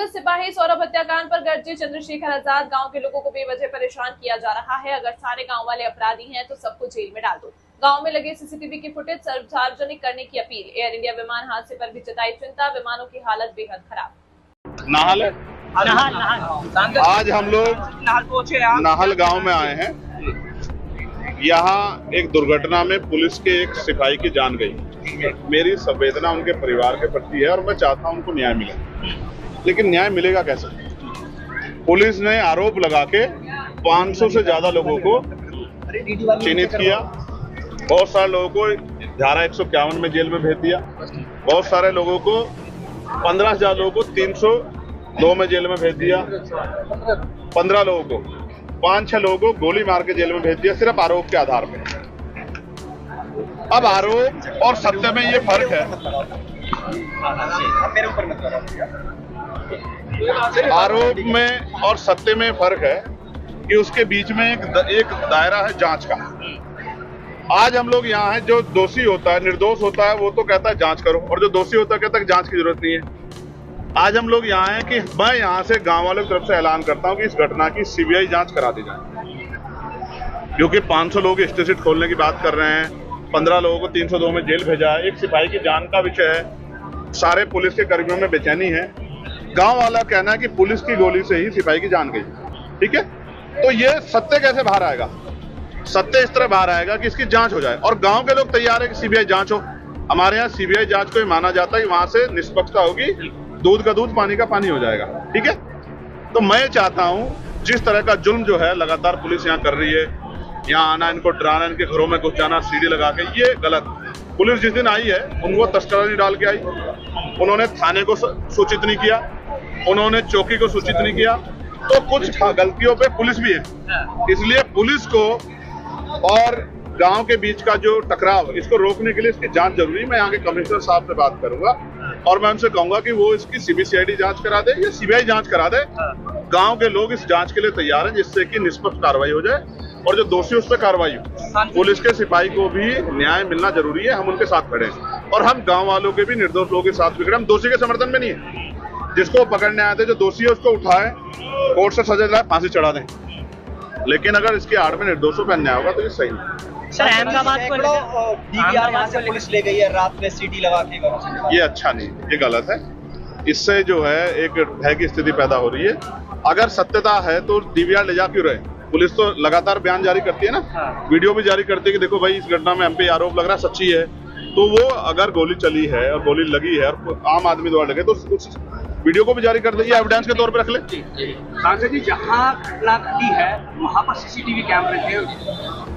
कांग्रेस सिपाही सौरभ हत्याकांड पर गरजे चंद्रशेखर आजाद, गांव के लोगों को बेवजह परेशान किया जा रहा है। अगर सारे गांव वाले अपराधी हैं तो सबको जेल में डाल दो। गांव में लगे सीसीटीवी की फुटेज सार्वजनिक करने की अपील। एयर इंडिया विमान हादसे पर भी जताई चिंता, विमानों की हालत बेहद खराब। आज हम लोग नाहल गांव में आए हैं। यहाँ एक दुर्घटना में पुलिस के एक सिपाही की जान गई। मेरी संवेदना उनके परिवार के प्रति है और मैं चाहता हूं उनको न्याय मिले, लेकिन न्याय मिलेगा कैसे? पुलिस ने आरोप लगा के 500 से ज्यादा लोगों को चिन्हित किया, बहुत सारे लोगों को धारा 151 में जेल में भेज दिया, बहुत सारे लोगों को 15,000 लोगों को 302 में जेल में भेज दिया, 15 लोगों को 5-6 लोगों को गोली मार के जेल में भेज दिया, सिर्फ आरोप के आधार पे। अब आरोप और सत्य में ये फर्क है। आरोप में और सत्य में फर्क है कि उसके बीच में एक दायरा है जांच का। आज हम लोग यहाँ हैं, जो दोषी होता है, निर्दोष होता है, वो तो कहता है जांच करो, और जो दोषी होता है कहता है जांच की जरूरत नहीं है। आज हम लोग यहाँ हैं कि मैं यहाँ से गांव वालों की तरफ से ऐलान करता हूँ कि इस घटना की सीबीआई जांच करा दी जाए, क्योंकि 500 लोग स्टेशन खोलने की बात कर रहे हैं, 15 लोगों को 302 में जेल भेजा है, एक सिपाही की जान का विषय है, सारे पुलिस के कर्मियों में बेचैनी है। गांव वाला कहना है कि पुलिस की गोली से ही सिपाही की जान गई। ठीक है, तो ये सत्य कैसे बाहर आएगा? सत्य इस तरह बाहर आएगा कि इसकी जांच हो जाए, और गांव के लोग तैयार है कि सीबीआई जांच हो। हमारे यहाँ सीबीआई जांच को माना जाता है कि वहां से निष्पक्षता होगी, दूध का दूध पानी का पानी हो जाएगा। ठीक है, तो मैं चाहता हूं जिस तरह का जुल्म जो है लगातार पुलिस यहाँ कर रही है, यहाँ आना, इनको डराना, इनके घरों में घुस जाना सीढ़ी लगा के, ये गलत। पुलिस जिस दिन आई है उनको तस्करा नहीं डाल के आई, उन्होंने थाने को सूचित नहीं किया, उन्होंने चौकी को सूचित नहीं किया, तो कुछ गलतियों पे पुलिस भी है। इसलिए पुलिस को और गांव के बीच का जो टकराव, इसको रोकने के लिए इसकी जांच जरूरी है। मैं यहाँ के कमिश्नर साहब से बात करूंगा और मैं उनसे कहूंगा कि वो इसकी सीबीसीआईडी जांच करा दे या सीबीआई जांच करा दे। गांव के लोग इस जांच के लिए तैयार हैं, जिससे कि निष्पक्ष कार्रवाई हो जाए और जो दोषी उस पर कार्रवाई हो। पुलिस के सिपाही को भी न्याय मिलना जरूरी है, हम उनके साथ खड़े हैं, और हम गाँव वालों के भी, निर्दोष लोगों के साथ भी खड़े। हम दोषी के समर्थन में नहीं है। जिसको पकड़ने आए थे, जो दोषी है उसको उठाए, कोर्ट से सजा दिलाए, फांसी चढ़ा दें, लेकिन अगर इसके आड़ में निर्दोषों का अन्याय होगा तो ये सही नहीं। सर, अहमदाबाद को डीवीआर यहाँ से पुलिस ले गई है रात में सीटी लगा के। ये अच्छा नहीं, ये गलत है। इससे जो है एक भय की स्थिति पैदा हो रही है। अगर सत्यता है तो डीवीआर ले जा क्यों रहे? पुलिस तो लगातार बयान जारी करती है ना, वीडियो भी जारी करती है कि देखो भाई इस घटना में हम पे आरोप लग रहा है, सच्ची है। तो वो अगर गोली चली है और गोली लगी है और आम आदमी द्वारा लगे तो उस वीडियो को भी जारी कर देगी, एविडेंस के तौर पे रख ले। सांसद जी, जहाँ घटना घटी है वहाँ पर सीसीटीवी कैमरे थे,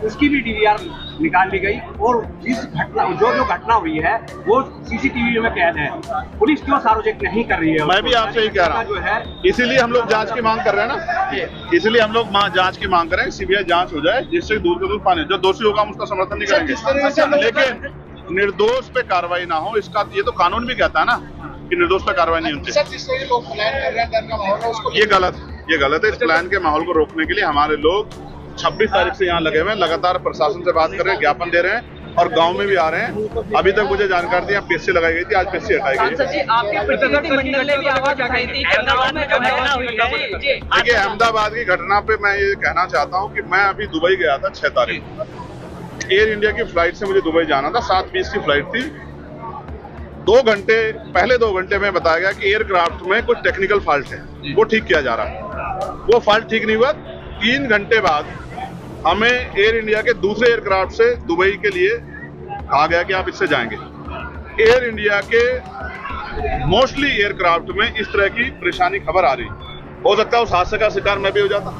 उसकी भी डीवीआर निकाल ली गई, और जिस घटना जो घटना हुई है वो सीसीटीवी में कैद है। पुलिस क्यों सार्वजनिक नहीं कर रही है? मैं भी आपसे ही कह रहा हूँ, इसीलिए हम लोग जांच की मांग कर रहे हैं ना, इसलिए हम लोग जांच की मांग कर रहे हैं, सीबीआई जांच हो जाए, जिससे दूध का दूध पानी। जो दोषी होगा हम उसका समर्थन नहीं करेंगे, लेकिन निर्दोष पे कार्रवाई ना हो, इसका ये तो कानून भी कहता है ना कि निर्दोष पे कार्रवाई नहीं होती। ये गलत है। इस प्लान के माहौल को रोकने के लिए हमारे लोग 26 तारीख से यहाँ लगे हुए हैं, लगातार प्रशासन से बात कर रहे हैं, ज्ञापन दे रहे हैं और गांव में भी आ रहे हैं। अभी तक मुझे जानकारी दी पीएससी लगाई गई थी, आज पीएससी हटाई गई है। देखिए, अहमदाबाद की घटना पे मैं ये कहना चाहता हूँ कि मैं अभी दुबई गया था 6 तारीख को। एयर इंडिया की फ्लाइट से मुझे दुबई जाना था, 7:20 की फ्लाइट थी। 2 घंटे में बताया गया कि एयरक्राफ्ट में कुछ टेक्निकल फॉल्ट है, वो ठीक किया जा रहा है। वो फॉल्ट ठीक नहीं हुआ। 3 घंटे बाद हमें एयर इंडिया के दूसरे एयरक्राफ्ट से दुबई के लिए कहा गया कि आप इससे जाएंगे। एयर इंडिया के मोस्टली एयरक्राफ्ट में इस तरह की परेशानी खबर आ रही। हो सकता है उस हादसे का शिकार मैं भी हो जाता,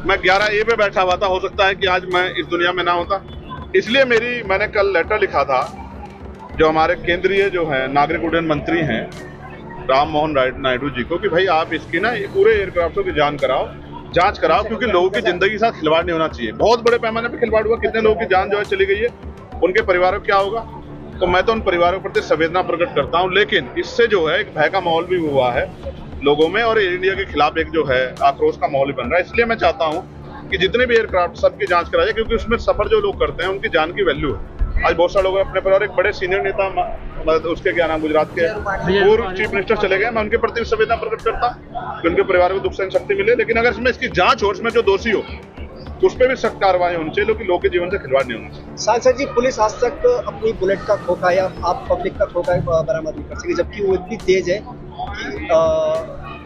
मैं 11A पे बैठा हुआ था, हो सकता है कि आज मैं इस दुनिया में ना होता। इसलिए मैंने कल लेटर लिखा था जो हमारे केंद्रीय जो है नागरिक उड्डयन मंत्री हैं राम मोहन नायडू जी को, कि भाई आप इसकी ना पूरे एयरक्राफ्टों की जांच कराओ, क्योंकि लोगों की जिंदगी के साथ खिलवाड़ नहीं होना चाहिए। बहुत बड़े पैमाने पे खिलवाड़ हुआ, कितने लोगों की जान जो है चली गई है, उनके परिवारों को क्या होगा? तो मैं तो उन परिवारों के प्रति संवेदना प्रकट करता हूँ, लेकिन इससे जो है एक भय का माहौल भी हुआ है लोगों में, और एयर इंडिया के खिलाफ एक जो है आक्रोश का माहौल बन रहा है। इसलिए मैं चाहता हूँ कि जितने भी एयरक्राफ्ट सबकी जांच कराई जाए, क्योंकि उसमें सफर जो लोग करते हैं उनकी जान की वैल्यू है। आज बहुत सारे लोग अपने परिवार, एक बड़े सीनियर नेता उसके क्या नाम गुजरात के पूर्व चीफ मिनिस्टर चले गए, मैं उनके प्रति संवेदना प्रकट करता कि उनके परिवार को दुख सहन शक्ति मिले, लेकिन अगर इसमें इसकी जांच हो, इसमें जो दोषी हो उस पर भी सख्त कार्रवाई होनी चाहिए, क्योंकि लोगों के जीवन से खिलवाड़ नहीं होना चाहिए। सांसद जी, पुलिस आज तक अपनी बुलेट का खोखा या आप पब्लिक का खोखा बरामद नहीं कर सकी, जबकि वो इतनी तेज है कि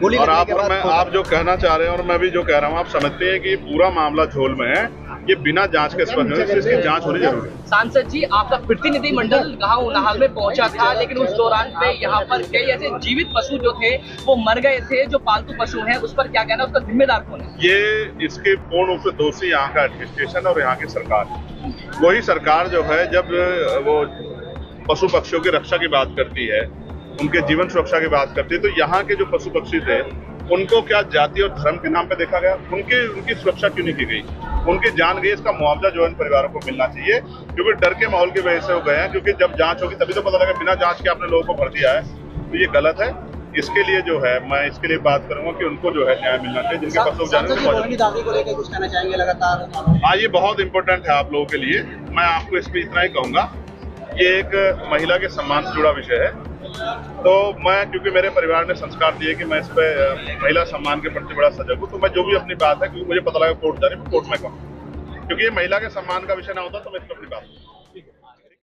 गोली और लगने के बाद आप जो कहना चाह रहे हैं और मैं भी जो कह रहा हूँ, आप समझते हैं कि पूरा मामला झोल में है, ये बिना जांच के स्पष्ट है, इसकी जांच होनी जरूरी है। सांसद जी, आपका प्रतिनिधिमंडल गांव नाहल में पहुंचा था, लेकिन उस दौरान पे यहाँ पर कई ऐसे जीवित पशु जो थे वो मर गए थे, जो पालतू पशु हैं, उस पर क्या कहना, उसका जिम्मेदार कौन है? ये इसके पूर्ण रूप से दोषी यहाँ का एडमिनिस्ट्रेशन और यहाँ की सरकार। वही सरकार जो है जब वो पशु पक्षियों की रक्षा की बात करती है, उनके जीवन सुरक्षा की बात करती है, तो यहाँ के जो पशु पक्षी थे उनको क्या जाति और धर्म के नाम पे देखा गया? उनकी सुरक्षा क्यों नहीं की गई? उनकी जान गई, इसका मुआवजा जो है इन परिवारों को मिलना चाहिए, क्योंकि डर के माहौल की वजह से हो गए हैं, क्योंकि जब जांच होगी तभी तो पता लगा, बिना जांच के आपने लोगों को भर दिया है, तो ये गलत है। इसके लिए जो है मैं इसके लिए बात करूंगा कि उनको जो है न्याय मिलना चाहिए, जिनके पशु को लेकर कुछ कहना चाहेंगे लगातार? हाँ, ये बहुत इंपॉर्टेंट है आप लोगों के लिए। मैं आपको इसमें इतना ही कहूंगा, ये एक महिला के सम्मान से जुड़ा विषय है, तो मैं, क्योंकि मेरे परिवार ने संस्कार दिए कि मैं इस पे महिला सम्मान के प्रति बड़ा सजग हूँ, तो मैं जो भी अपनी बात है, क्योंकि मुझे पता लगा कोर्ट जाने में, कोर्ट में कहूँ, क्योंकि ये महिला के सम्मान का विषय ना होता तो मैं इस पर अपनी बात